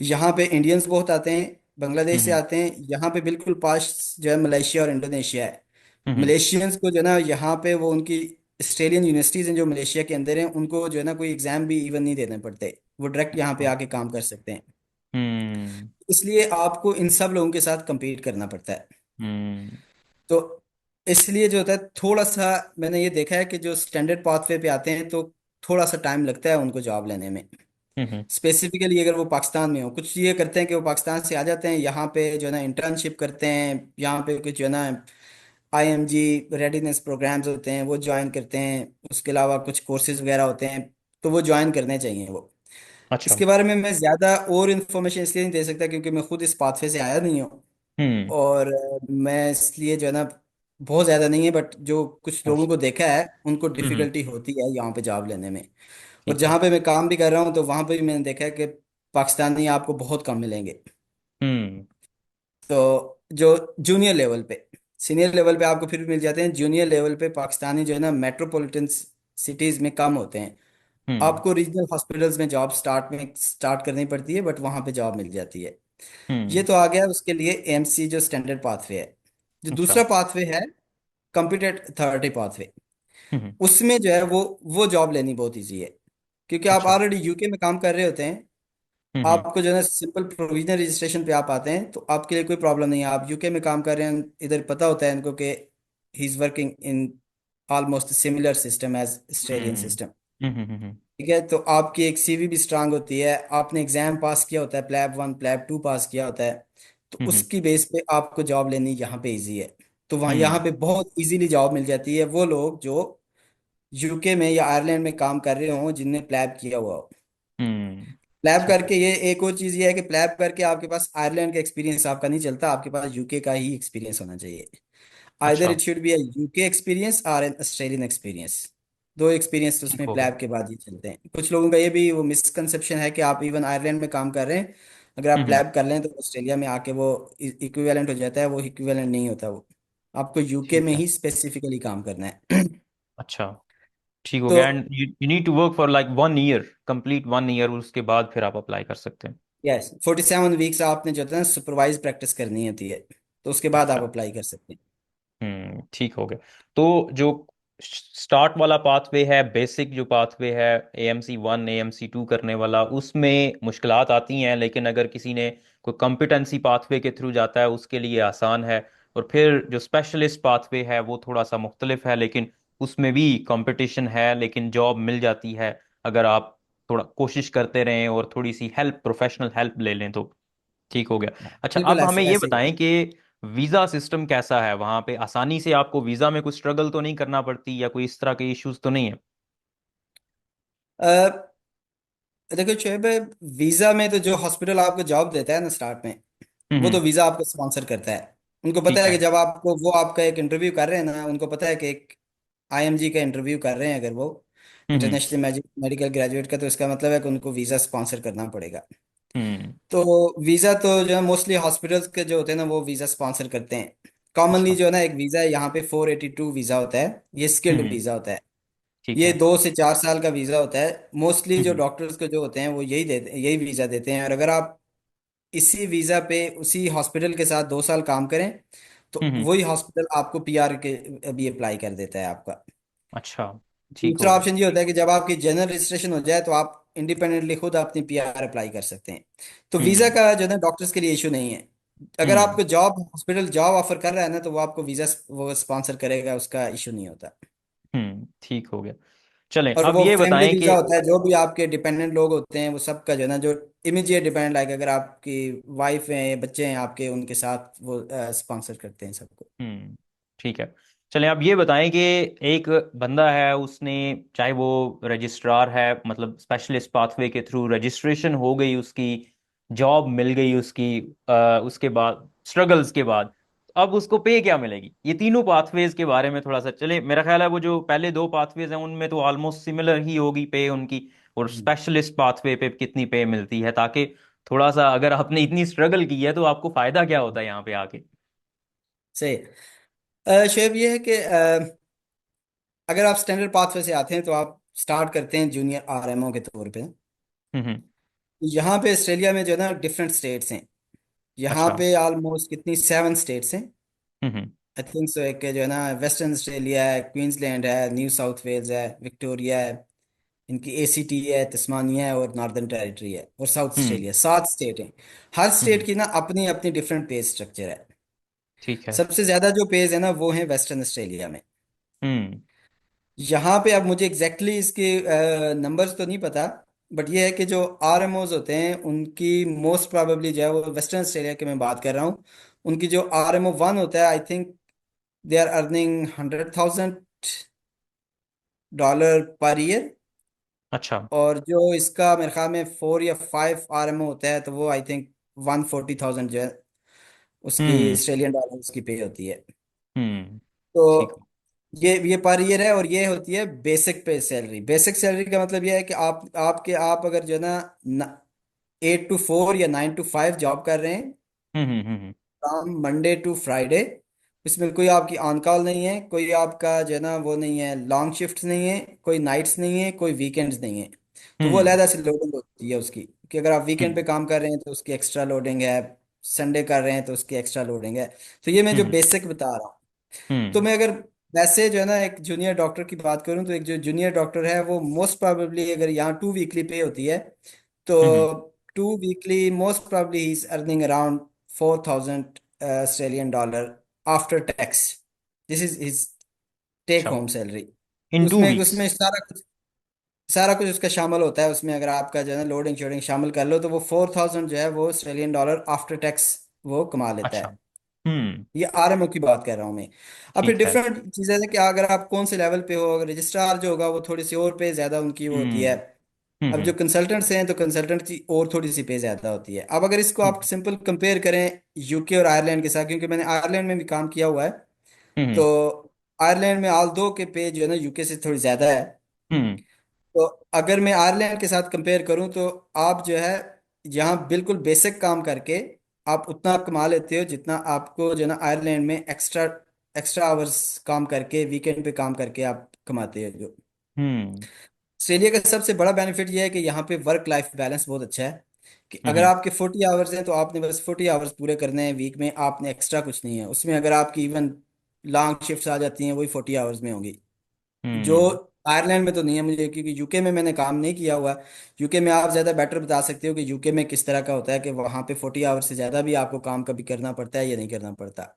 यहाँ पे इंडियंस बहुत आते हैं, बांग्लादेश से हम्म। आते हैं। यहाँ पे बिल्कुल पास जो है मलेशिया और इंडोनेशिया है। हम्म। मलेशियंस को जो है ना यहाँ पे वो उनकी ऑस्ट्रेलियन यूनिवर्सिटीज हैं जो मलेशिया के अंदर हैं, उनको जो है ना कोई एग्जाम भी इवन नहीं देने पड़ते, वो डायरेक्ट यहाँ पे आके काम कर सकते हैं। हम्म। इसलिए आपको इन सब लोगों के साथ compete करना पड़ता है। हम्म। तो इसलिए जो होता है थोड़ा सा, मैंने ये देखा है कि जो स्टैंडर्ड पाथवे पे आते हैं तो थोड़ा सा टाइम लगता है उनको जॉब लेने में। हम्म। स्पेसिफिकली अगर वो पाकिस्तान में हो, कुछ ये करते हैं कि वो पाकिस्तान से आ जाते हैं यहाँ पे जो है ना इंटर्नशिप करते हैं, यहाँ पे कुछ जो है ना IMG रेडीनेस प्रोग्राम्स होते हैं वो ज्वाइन करते हैं, उसके अलावा कुछ कोर्सेज वगैरह होते हैं, तो वो ज्वाइन करने चाहिए वो। अच्छा। इसके बारे में मैं ज़्यादा और इन्फॉर्मेशन इसलिए नहीं दे सकता क्योंकि मैं खुद इस पाथवे से आया नहीं हूँ। हम्म। और मैं इसलिए जो है ना बहुत ज़्यादा नहीं है, बट जो कुछ लोगों अच्छा। को देखा है उनको हम्म। डिफ़िकल्टी होती है यहाँ पे जॉब लेने में। और ठीक है। जहाँ पे मैं काम भी कर रहा हूँ तो वहाँ पे भी मैंने देखा है कि पाकिस्तानी आपको बहुत कम मिलेंगे। हम्म। तो जो जूनियर लेवल पे, सीनियर लेवल पे आपको फिर भी मिल जाते हैं, जूनियर लेवल पे पाकिस्तानी जो है ना मेट्रोपॉलिटन सिटीज़ में कम होते हैं। हम्म। आपको रीजनल हॉस्पिटल्स में जॉब स्टार्ट करनी पड़ती है, बट वहाँ पे जॉब मिल जाती है। ये हम्म। तो आ गया उसके लिए AMC जो स्टैंडर्ड पाथवे है। जो अच्छा। दूसरा पाथवे है कंप्यूटेड अथॉरिटी पाथवे, हम्म। उसमें जो है वो जॉब लेनी बहुत इजी है, क्योंकि आप अच्छा। ऑलरेडी UK में काम कर रहे होते हैं। हम्म। आपको जो है ना सिंपल प्रोविजनल रजिस्ट्रेशन पे आप आते हैं तो आपके लिए कोई प्रॉब्लम नहीं है, आप UK में काम कर रहे हैं, इधर पता होता है इनको कि he is working in almost similar system as Australian hmm. System. Hmm. ठीक है। तो आपकी एक CV भी स्ट्रांग होती है, आपने एग्जाम पास किया होता है, प्लैब 1 प्लैब 2 पास किया होता है, तो हम्म। उसकी बेस पे आपको जॉब लेनी यहाँ पे इजी है। तो वहाँ यहाँ हम्म। पे बहुत इजीली जॉब मिल जाती है वो लोग जो UK में या आयरलैंड में काम कर रहे हों जिनने प्लैब किया हुआ हो। प्लैब ठीक है। करके, ये एक और चीज़ ये है कि प्लैब करके आपके पास आयरलैंड का एक्सपीरियंस आपका नहीं चलता, आपके पास UK का ही एक्सपीरियंस होना चाहिए। आइदर अच्छा। It should be a UK experience और एन ऑस्ट्रेलियन एक्सपीरियंस। दो एक्सपीरियंस तो ठीक उसमें हो गया। प्लैब के बाद ही चलते हैं। कुछ लोगों का ये भी वो मिसकंसेप्शन है कि आप इवन आयरलैंड में काम कर रहे हैं, अगर आप हम्म। प्लैब कर लें तो ऑस्ट्रेलिया में आके वो इक्विवेलेंट हो जाता है। वो इक्विवेलेंट नहीं होता। वो आपको यूके ठीक में है। ही स्पेसिफिकली काम करना है। अच्छा। ठीक हो तो गया। And you need to work for like 1 year, complete 1 year, उसके बाद फिर आप अप्लाई कर सकते हैं। यस, 47 वीक्स आपने जो है ना सुपरवाइज प्रैक्टिस करनी होती है, तो उसके बाद आप अच्छा। अप्लाई कर सकते हैं। ठीक हो गया। तो जो स्टार्ट वाला पाथवे है, बेसिक जो पाथवे है, AMC 1 AMC 2 करने वाला, उसमें मुश्किलात आती हैं, लेकिन अगर किसी ने कोई कॉम्पिटेंसी पाथवे के थ्रू जाता है उसके लिए आसान है। और फिर जो स्पेशलिस्ट पाथवे है वो थोड़ा सा मुख्तलिफ है, लेकिन उसमें भी कंपटीशन है, लेकिन जॉब मिल जाती है अगर आप थोड़ा कोशिश करते रहें और थोड़ी सी हेल्प, प्रोफेशनल हेल्प ले लें तो। ठीक हो गया। अच्छा, बिल्कुल अब हमें ऐसे ये ऐसे बताएं कि वीज़ा सिस्टम कैसा है वहाँ पे? आसानी से आपको वीज़ा में कुछ स्ट्रगल तो नहीं करना पड़ती, या कोई इस तरह के इश्यूज तो नहीं है? देखो शोएब, वीजा में तो जो हॉस्पिटल आपको जॉब देता है ना स्टार्ट में, वो तो हम्म। वीजा आपको स्पॉन्सर करता है। उनको पता ठीक है है। कि जब आपको वो आपका एक इंटरव्यू कर रहे हैं ना, उनको पता है कि एक आईएमजी का इंटरव्यू कर रहे हैं अगर वो हम्म। इंटरनेशनल मेडिकल ग्रेजुएट का, तो इसका मतलब है कि उनको वीजा स्पॉन्सर करना पड़ेगा। हम्म। तो वीजा तो जो है मोस्टली हॉस्पिटल्स के जो होते हैं ना वो वीजा स्पॉन्सर करते हैं। कॉमनली अच्छा। जो है ना एक वीजा है यहाँ पे 482 वीजा होता है। ये स्किल्ड हम्म। वीजा होता है। ठीक ये है। 2 से 4 साल का वीजा होता है। मोस्टली जो हम्म। डॉक्टर्स को जो होते हैं वो यही वीजा देते हैं। और अगर आप इसी वीजा पे उसी हॉस्पिटल के साथ 2 साल काम करें तो हम्म। वही हॉस्पिटल आपको पीआर के भी अप्लाई कर देता है आपका। अच्छा। ठीक हो दूसरा गया। ऑप्शन ये होता है कि जब आपकी जनरल रजिस्ट्रेशन हो जाए तो आप इंडिपेंडेंटली खुद अपनी पीआर अप्लाई कर सकते हैं। तो वीजा हम्म। का जो है ना डॉक्टर्स के लिए इशू नहीं है। अगर हम्म। आपको जॉब हॉस्पिटल जॉब ऑफर कर रहा है ना तो वो आपको वीजा वो स्पॉन्सर करेगा, उसका इशू नहीं होता। ठीक हो गया। चलें, और अब वो ये फैमिली बताएं कि वीजा होता है, जो भी आपके डिपेंडेंट लोग होते हैं वो सबका जो है ना जो इमीडिएट डिपेंडेंट, लाइक अगर आपकी वाइफ है, बच्चे हैं आपके, उनके साथ वो स्पॉन्सर करते हैं सबको। ठीक है। चलें, अब ये बताएं कि एक बंदा है, उसने, चाहे वो रजिस्ट्रार है, मतलब स्पेशलिस्ट पाथवे के थ्रू रजिस्ट्रेशन हो गई उसकी, जॉब मिल गई उसकी, उसके बाद स्ट्रगल्स के बाद अब उसको पे क्या मिलेगी? ये तीनों पाथवेज के बारे में थोड़ा सा चले। मेरा ख्याल है वो जो पहले दो पाथवेज हैं उनमें तो ऑलमोस्ट सिमिलर ही होगी पे उनकी, और हम्म, स्पेशलिस्ट पाथवे पे कितनी पे मिलती है, ताकि थोड़ा सा, अगर आपने इतनी स्ट्रगल की है तो आपको फायदा क्या होता है यहाँ पे आके? सही। शेब ये है कि अगर आप स्टैंडर्ड पाथवे से आते हैं तो आप स्टार्ट करते हैं जूनियर आरएमओ के तौर पे। हम्म। यहाँ पे ऑस्ट्रेलिया में जो है ना डिफरेंट स्टेट्स हैं। यहाँ अच्छा। पे ऑलमोस्ट कितनी 7 स्टेट्स हैं। हम्म। I think so. एक जो है ना वेस्टर्न ऑस्ट्रेलिया है, क्वींसलैंड है, न्यू साउथ वेल्स है, विक्टोरिया है, इनकी एसीटी है, तस्मानिया है, और नॉर्दर्न टेरिटरी है, और साउथ हम्म। ऑस्ट्रेलिया। 7 स्टेट हैं। हर हम्म। स्टेट की ना अपनी अपनी डिफरेंट पे स्ट्रक्चर है। ठीक है। सबसे ज्यादा जो पेज है ना वो है वेस्टर्न ऑस्ट्रेलिया में। हम्म। यहाँ पे अब मुझे एग्जैक्टली इसके नंबर्स तो नहीं पता, बट ये है कि जो आरएमओज होते हैं उनकी मोस्ट प्रोबेबली जो है वो वेस्टर्न ऑस्ट्रेलिया की मैं बात कर रहा हूँ, उनकी जो आरएमओ 1 होता है, I think they are earning $100,000 per year. अच्छा। और जो इसका मेरे ख्याल में 4 या 5 आरएमओ होता है तो वो आई थिंक 140,000 जो है उसकी हम्म। ऑस्ट्रेलियन डॉलर उसकी पे होती है। हम्म। ठीक तो हो। ये पर ईयर है। और ये होती है बेसिक पे सैलरी। बेसिक सैलरी का मतलब ये है कि आप अगर जो है ना 8 to 4 या 9 to 5 जॉब कर रहे हैं, हम्म। काम मंडे टू फ्राइडे, इसमें कोई आपकी ऑन कॉल नहीं है, कोई आपका जो है ना वो नहीं है, लॉन्ग शिफ्ट्स नहीं है, कोई नाइट्स नहीं है, कोई वीकेंड्स नहीं है। तो वो हम्म। अलहदा से लोडिंग होती है उसकी, कि अगर आप वीकेंड पे हम्म। काम कर रहे हैं तो उसकी एक्स्ट्रा लोडिंग है, संडे कर रहे हैं तो उसकी एक्स्ट्रा लोडिंग है। तो ये मैं जो हम्म। बेसिक बता रहा हूँ। तो हम्म। मैं अगर वैसे जो है ना एक जूनियर डॉक्टर की बात करूं तो एक जो जूनियर डॉक्टर है वो मोस्ट प्रोबेबली, अगर यहाँ 2 वीकली पे होती है तो hmm. 2 weekly most probably he is earning around $4,000 after tax. This is his take अच्छा। Home salary. इन टू उसमें वीक्स उसमें सारा कुछ उसका शामिल होता है उसमें। अगर आपका जो है ना लोडिंग शोडिंग शामिल कर लो तो वो 4,000 जो है वो ऑस्ट्रेलियन डॉलर आफ्टर टैक्स वो कमा लेता अच्छा। है। हम्म। ये आरएमओ की बात कर रहा हूँ मैं। अब फिर ठीक है। डिफरेंट चीज़ें हैं कि अगर आप कौन से लेवल पे हो। अगर रजिस्ट्रार जो होगा वो थोड़ी सी और पे ज़्यादा उनकी वो होती है। हम्म। अब जो हम्म। कंसल्टेंट्स हैं तो कंसल्टेंट की और थोड़ी सी पे ज़्यादा होती है। अब अगर इसको आप हम्म। सिंपल कंपेयर करें यूके और आयरलैंड के साथ, क्योंकि मैंने आयरलैंड में भी काम किया हुआ है, हम्म। तो आयरलैंड में ऑल दो के पे जो है ना यूके से थोड़ी ज्यादा है। हम्म। तो अगर मैं आयरलैंड के साथ कंपेयर करूं तो आप जो है यहाँ बिल्कुल बेसिक काम करके आप उतना कमा लेते हो जितना आपको जो है ना आयरलैंड में एक्स्ट्रा एक्स्ट्रा आवर्स काम करके वीकेंड पे काम करके आप कमाते हो जो। हम्म। ऑस्ट्रेलिया का सबसे बड़ा बेनिफिट यह है कि यहाँ पे वर्क लाइफ बैलेंस बहुत अच्छा है। कि अगर हम्म। आपके 40 आवर्स हैं तो आपने बस 40 आवर्स पूरे करने हैं वीक में, आपने एक्स्ट्रा कुछ नहीं है उसमें। अगर आपकी इवन लॉन्ग शिफ्ट्स आ जाती हैं वही 40 आवर्स में होंगी, जो हम्म। आयरलैंड में तो नहीं है मुझे, क्योंकि यूके में मैंने काम नहीं किया हुआ। यूके में आप ज़्यादा बेटर बता सकते हो कि यूके में किस तरह का होता है, कि वहाँ पे 40 आवर्स से ज़्यादा भी आपको काम कभी करना पड़ता है या नहीं करना पड़ता।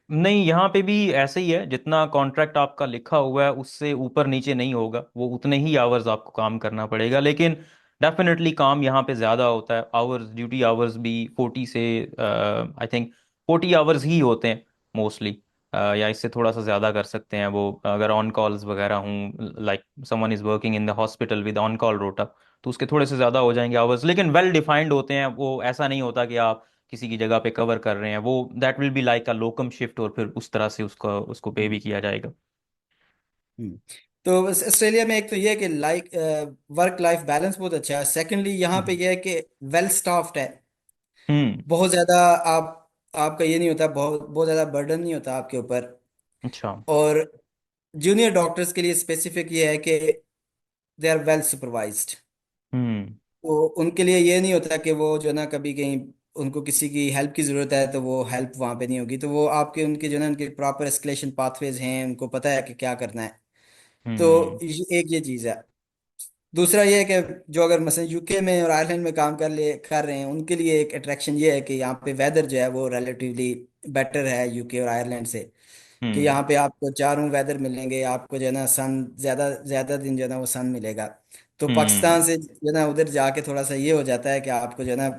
नहीं, यहाँ पे भी ऐसे ही है, जितना कॉन्ट्रैक्ट आपका लिखा हुआ है उससे ऊपर नीचे नहीं होगा, वो उतने ही आवर्स आपको काम करना पड़ेगा। लेकिन डेफिनेटली काम यहाँ पे ज़्यादा होता है, आवर्स, ड्यूटी आवर्स भी 40 से आई थिंक 40 आवर्स ही होते हैं मोस्टली, या इससे थोड़ा सा ज़्यादा कर सकते हैं वो, अगर ऑन कॉल्स वगैरह हूँ, like someone is working in the hospital with on call रोटा, तो उसके थोड़े से ज़्यादा हो जाएंगे आवर्स, लेकिन वेल डिफाइंड होते हैं वो। ऐसा नहीं होता कि आप किसी की जगह पे कवर कर रहे हैं, वो that will be like a locum shift, और फिर उस तरह से उसको उसको पे भी किया जाएगा। हम्म। तो बस ऑस्ट्रेलिया में एक तो ये है कि लाइक वर्क लाइफ बैलेंस बहुत अच्छा है। सेकेंडली यहाँ पे हम्म। ये है कि वेल स्टाफ्ड है। हम्म। बहुत ज़्यादा आप आपका ये नहीं होता, बहुत बहुत ज़्यादा बर्डन नहीं होता आपके ऊपर। अच्छा। और जूनियर डॉक्टर्स के लिए स्पेसिफिक ये है कि दे आर वेल सुपरवाइज्ड। हम्म। तो उनके लिए ये नहीं होता कि वो जो है ना कभी कहीं उनको किसी की हेल्प की ज़रूरत है तो वो हेल्प वहाँ पे नहीं होगी, तो वो आपके उनके जो है ना उनके प्रॉपर एस्केलेशन पाथवेज हैं, उनको पता है कि क्या करना है। तो हम्म। एक ये चीज़ है। दूसरा ये है कि जो अगर मसलन यूके में और आयरलैंड में काम कर रहे हैं उनके लिए एक अट्रैक्शन ये है कि यहाँ पे वेदर जो है वो रिलेटिवली बेटर है यूके और आयरलैंड से। कि हम्म। यहाँ पे आपको चारों वेदर मिलेंगे, आपको जो है ना सन ज़्यादा ज़्यादा दिन जो है ना वो सन मिलेगा। तो हम्म। पाकिस्तान से जो है ना उधर जाके थोड़ा सा ये हो जाता है कि आपको जो है ना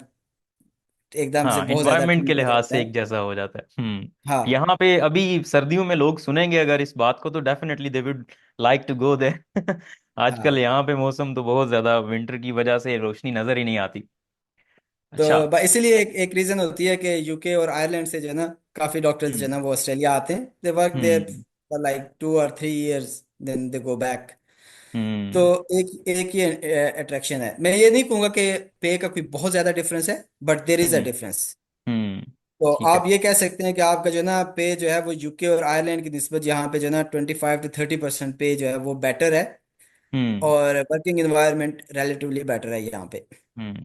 एकदम से हाँ, बहुत ज़्यादा इन्वायरमेंट के ठंड हो लिहाज जाता से है। एक जैसा हो जाता है। हाँ। यहाँ पे अभी सर्दियों में लोग सुनेंगे अगर इस बात को, तो definitely they would like to go there. आजकल हाँ। यहाँ पे मौसम तो बहुत ज्यादा, विंटर की वजह से रोशनी नजर ही नहीं आती। अच्छा। तो इसीलिए एक रीज़न होती है कि यूके और आयरलैंड से जो है ना काफ़ी डॉक्टर्स जो है हम्म। ना वो ऑस्ट्रेलिया आते हैं। They work there hmm. For like 2 और 3 years, then they go back. तो हम्म। एक एक ये अट्रैक्शन है। मैं ये नहीं कहूँगा कि पे का कोई बहुत ज़्यादा डिफरेंस है, but there is a hmm. Difference. Hmm. तो ठीक है। आप ये कह सकते हैं कि आपका जो है ना पे जो है वो यूके और आयरलैंड की निस्बत यहाँ पे जो है ना 25 to 30% पे जो है वो बेटर है। हम्म। और वर्किंग इन्वायरमेंट रिलेटिवली बेटर है यहाँ पे। हम्म।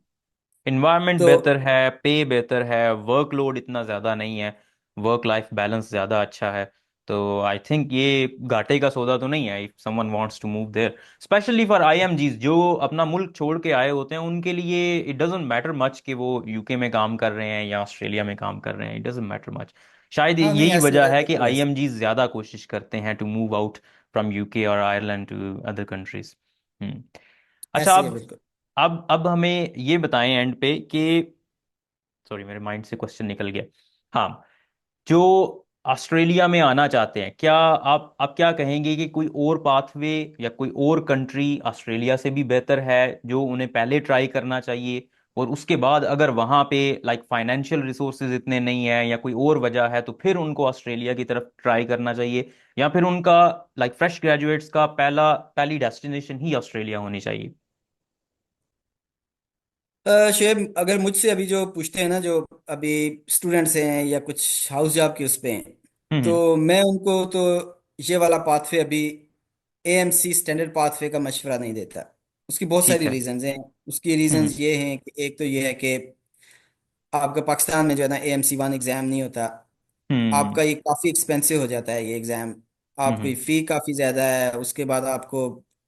इन्वायरमेंट तो बेहतर है, पे बेहतर है, वर्कलोड इतना ज़्यादा नहीं है, वर्क लाइफ बैलेंस ज़्यादा अच्छा है। तो आई थिंक ये घाटे का सौदा तो नहीं है if someone wants to move there, specially for IMGs जो अपना मुल्क छोड़ के आए होते हैं। उनके लिए इट डजेंट मैटर मच कि वो यूके में काम कर रहे हैं या ऑस्ट्रेलिया में काम कर रहे हैं, इट डजेंट मैटर मच। शायद हाँ, नहीं यही ऐसे वजह है कि बिल्कुल ऐसे। आईएमजीज ज़्यादा कोशिश करते हैं to move out from UK और आयरलैंड टू अदर कंट्रीज। हम्म। अच्छा, ऐसे ही है अब बिल्कुल। अब हमें ये बताएं एंड पे कि, सॉरी मेरे माइंड से क्वेश्चन निकल गया। हाँ, जो ऑस्ट्रेलिया में आना चाहते हैं, क्या आप क्या कहेंगे कि कोई और पाथवे या कोई और कंट्री ऑस्ट्रेलिया से भी बेहतर है जो उन्हें पहले ट्राई करना चाहिए, और उसके बाद अगर वहां पे लाइक फाइनेंशियल रिसोर्सेज इतने नहीं है या कोई और वजह है तो फिर उनको ऑस्ट्रेलिया की तरफ ट्राई करना चाहिए, या फिर उनका लाइक फ्रेश ग्रेजुएट्स का पहली डेस्टिनेशन ही ऑस्ट्रेलिया होनी चाहिए? शेब अगर मुझसे अभी जो पूछते हैं ना, जो अभी स्टूडेंट्स हैं या कुछ हाउस जॉब के उस पे हैं, हम्म। तो मैं उनको तो ये वाला पाथवे अभी एएमसी स्टैंडर्ड पाथवे का मशवरा नहीं देता। उसकी बहुत ठीक सारी है। रीजंस हैं। उसकी हम्म। रीजंस ये हैं कि एक तो ये है कि आपका पाकिस्तान में जो है ना एएमसी 1 एग्ज़ाम नहीं होता। हम्म। आपका ये काफ़ी एक्सपेंसिव हो जाता है ये एग्ज़ाम। आपकी हम्म। फ़ी काफ़ी ज़्यादा है। उसके बाद आपको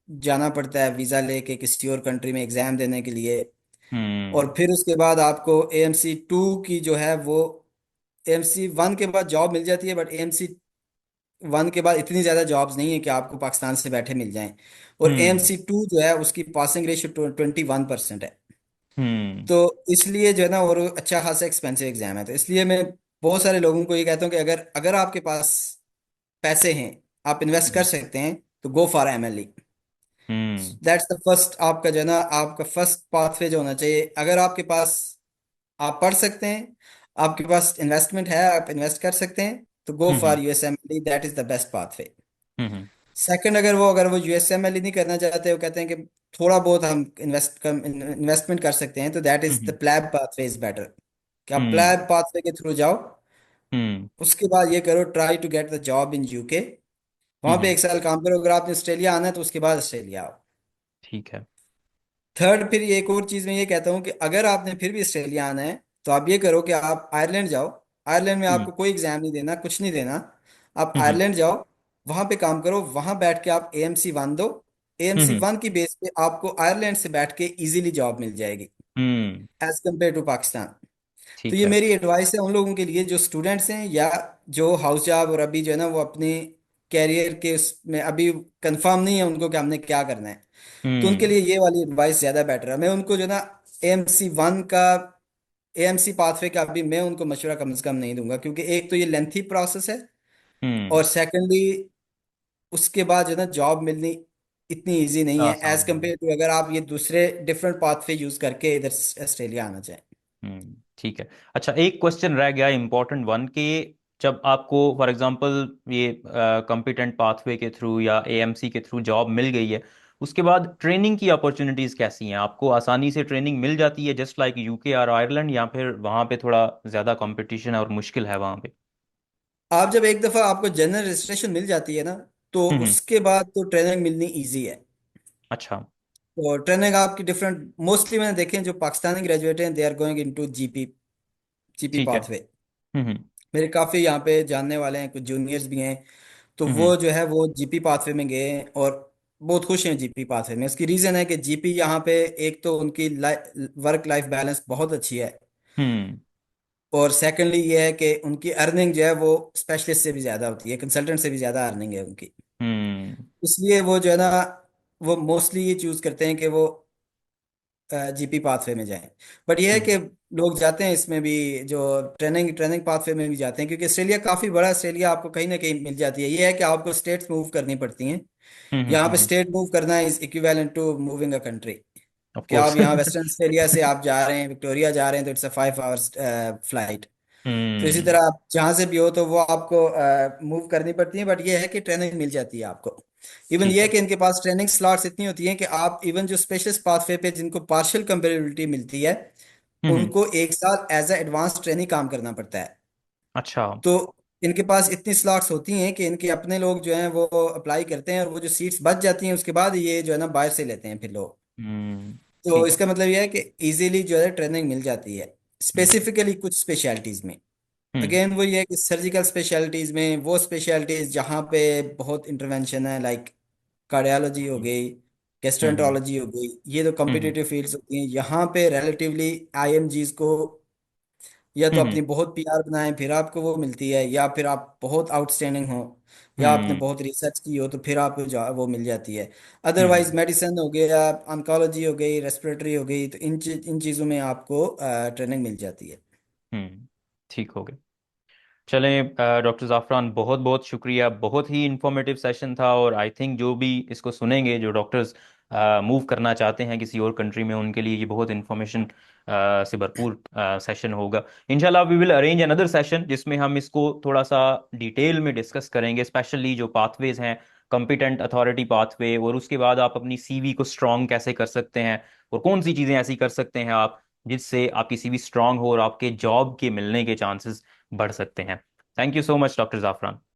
जाना पड़ता है वीज़ा लेके किसी और कंट्री में एग्ज़ाम देने के लिए। हम्म। और फिर उसके बाद आपको एएमसी 2 की जो है वो, एएमसी 1 के बाद जॉब मिल जाती है, बट एएमसी 1 के बाद इतनी ज़्यादा जॉब्स नहीं है कि आपको पाकिस्तान से बैठे मिल जाएं। और हम्म। एएमसी 2 जो है उसकी पासिंग रेशियो 21% है। हम्म। तो इसलिए जो है ना, और अच्छा खासा एक्सपेंसिव एग्जाम है। तो इसलिए मैं बहुत सारे लोगों को ये कहता हूँ कि अगर अगर आपके पास पैसे हैं, आप इन्वेस्ट कर सकते हैं, तो go for MLE. Hmm. That's the first आपका जो है ना आपका फर्स्ट पाथवे जो होना चाहिए। अगर आपके पास, आप पढ़ सकते हैं, आपके पास इन्वेस्टमेंट है, आप इन्वेस्ट कर सकते हैं, तो go hmm for USMLE, that is the best pathway. Hmm second, अगर वो यूएसएमएलई नहीं करना चाहते, वो कहते हैं कि थोड़ा बहुत हम इन्वेस्टमेंट कर सकते हैं, तो that is hmm the PLAB pathway is better, कि आप हम्म प्लैब पाथवे के थ्रू जाओ। हम्म उसके बाद ये करो, try to get the job in UK, वहां पे हम्म, 1 साल काम करो। अगर आपने ऑस्ट्रेलिया आना है तो उसके बाद ऑस्ट्रेलिया आओ। ठीक है। थर्ड, फिर ये एक और चीज मैं ये कहता हूँ कि अगर आपने फिर भी ऑस्ट्रेलिया आना है, तो आप ये करो कि आप आयरलैंड जाओ। आयरलैंड में हम्म आपको कोई एग्जाम नहीं देना, कुछ नहीं देना। आप हम्म आयरलैंड जाओ, वहां पे काम करो, वहां बैठ के आप AMC 1 दो। एएमसी हम्म वन की बेस पे आपको आयरलैंड से बैठ के इजीली जॉब मिल जाएगी, हम्म, एज कम्पेयर टू पाकिस्तान। तो ठीक ये है। मेरी एडवाइस है उन लोगों के लिए जो स्टूडेंट्स हैं, या जो हाउस जॉब, और अभी जो है ना वो अपने कैरियर के उसमें अभी कंफर्म नहीं है उनको कि हमने क्या करना है। तो उनके हम्म लिए ये वाली एडवाइस ज़्यादा बेटर है। मैं उनको जो है ना AMC 1 का, AMC पाथवे का अभी मैं उनको मशवरा कम से कम नहीं दूंगा, क्योंकि एक तो ये लेंथी प्रोसेस है, हम्म, और सेकेंडली उसके बाद जो है ना जॉब मिलनी इतनी इजी नहीं है एज आसान नहीं है। कम्पेयर टू अगर आप ये दूसरे डिफरेंट पाथवे यूज करके इधर ऑस्ट्रेलिया आना चाहें। ठीक है। अच्छा, एक क्वेश्चन रह गया इम्पोर्टेंट वन के, जब आपको फॉर एग्जांपल ये कॉम्पिटेंट पाथवे के थ्रू या एएमसी के थ्रू जॉब मिल गई है, उसके बाद ट्रेनिंग की अपॉर्चुनिटीज़ कैसी हैं? आपको आसानी से ट्रेनिंग मिल जाती है जस्ट लाइक यूके और आयरलैंड, या फिर वहाँ पे थोड़ा ज़्यादा कंपटीशन है और मुश्किल है वहाँ पे? आप जब एक दफा आपको जनरल रजिस्ट्रेशन मिल जाती है ना, तो हम्म, उसके बाद तो ट्रेनिंग मिलनी इजी है। अच्छा, तो ट्रेनिंग आपकी डिफरेंट, मोस्टली मैंने देखे हैं जो पाकिस्तानी ग्रेजुएट हैं, they are going into GP, GP ठीक है। पाथवे। हम्म मेरे काफी यहाँ पे जानने वाले हैं, कुछ जूनियर्स भी हैं, तो हम्म वो जो है वो जीपी पाथवे में गए हैं और बहुत खुश हैं जीपी पाथवे में। उसकी रीजन है कि जीपी यहाँ पे एक तो उनकी वर्क लाइफ बैलेंस बहुत अच्छी है, हम्म और सेकेंडली ये है कि उनकी अर्निंग जो है वो स्पेशलिस्ट से भी ज्यादा होती है, कंसल्टेंट से भी ज्यादा अर्निंग है उनकी। हम्म इसलिए वो जो है ना वो मोस्टली ये चूज करते हैं कि वो जीपी पाथवे में जाएं। बट ये है हम्म कि लोग जाते हैं इसमें भी, जो ट्रेनिंग ट्रेनिंग पाथवे में भी जाते हैं, क्योंकि ऑस्ट्रेलिया काफ़ी बड़ा, ऑस्ट्रेलिया आपको कहीं ना कहीं मिल जाती है। ये है कि आपको स्टेट्स मूव करनी पड़ती हैं। यहाँ पे हम्म, स्टेट मूव करना is equivalent to moving a country. Of कि आप कोर्स। यहाँ वेस्टर्न ऑस्ट्रेलिया से आप जा रहे हैं, विक्टोरिया जा रहे हैं, तो इट्स अ 5 आवर्स फ्लाइट। तो इसी हम्म, तरह आप जहाँ से भी हो तो वो आपको मूव करनी पड़ती है, बट ये है कि ट्रेनिंग मिल जाती है आपको। इवन ये ठीक है है। कि इनके पास ट्रेनिंग स्लॉट्स इतनी होती हैं कि आप इवन जो स्पेशलिस्ट पाथवे पे जिनको पार्शियल कंपेरेबिलिटी मिलती है, हम्म, उनको 1 साल एज ए एडवांस ट्रेनिंग काम करना पड़ता है। अच्छा। तो इनके पास इतनी स्लॉट्स होती हैं कि इनके अपने लोग जो हैं वो अप्लाई करते हैं, और वो जो सीट्स बच जाती हैं उसके बाद ये जो है ना बाहर से लेते हैं फिर लोग। तो ठीक है। इसका मतलब ये है कि इजीली जो है ट्रेनिंग मिल जाती है, हम्म स्पेसिफिकली कुछ स्पेशलिटीज में। हम्म अगेन वो ये है कि सर्जिकल स्पेशलिटीज में, वो स्पेशलिटीज जहाँ पे बहुत इंटरवेंशन है, लाइक कार्डियोलॉजी हो हम्म गई, हम्म गैस्ट्रोएंटरोलॉजी हो गई, ये तो हम्म कॉम्पिटिटिव फील्ड्स होती हैं। यहाँ पे रिलेटिवली आईएमजीज को या तो हम्म अपनी बहुत पीआर बनाएं फिर आपको वो मिलती है, या फिर आप बहुत आउटस्टैंडिंग हो, या आपने हम्म बहुत रिसर्च की हो, तो फिर आपको वो मिल जाती है। अदरवाइज हम्म मेडिसिन हो गया, ऑन्कोलॉजी हो गई, रेस्पिरेटरी हो गई, तो इन चीज़ों में आपको ट्रेनिंग मिल जाती है। ठीक हो गया। चलें, डॉक्टर ज़ाफ़रान, बहुत बहुत शुक्रिया। बहुत ही इंफॉर्मेटिव सेशन था, और आई थिंक जो भी इसको सुनेंगे, जो डॉक्टर्स मूव करना चाहते हैं किसी और कंट्री में, उनके लिए ये बहुत इंफॉर्मेशन से भरपूर सेशन होगा। इंशाल्लाह we will arrange another session जिसमें हम इसको थोड़ा सा डिटेल में डिस्कस करेंगे, स्पेशली जो पाथवेज हैं, कॉम्पिटेंट अथॉरिटी पाथवे, और उसके बाद आप अपनी सीवी को स्ट्रॉन्ग कैसे कर सकते हैं, और कौन सी चीज़ें ऐसी कर सकते हैं आप जिससे आपकी सीवी स्ट्रांग हो और आपके जॉब के मिलने के चांसेस बढ़ सकते हैं। Thank you so much doctor जाफरान।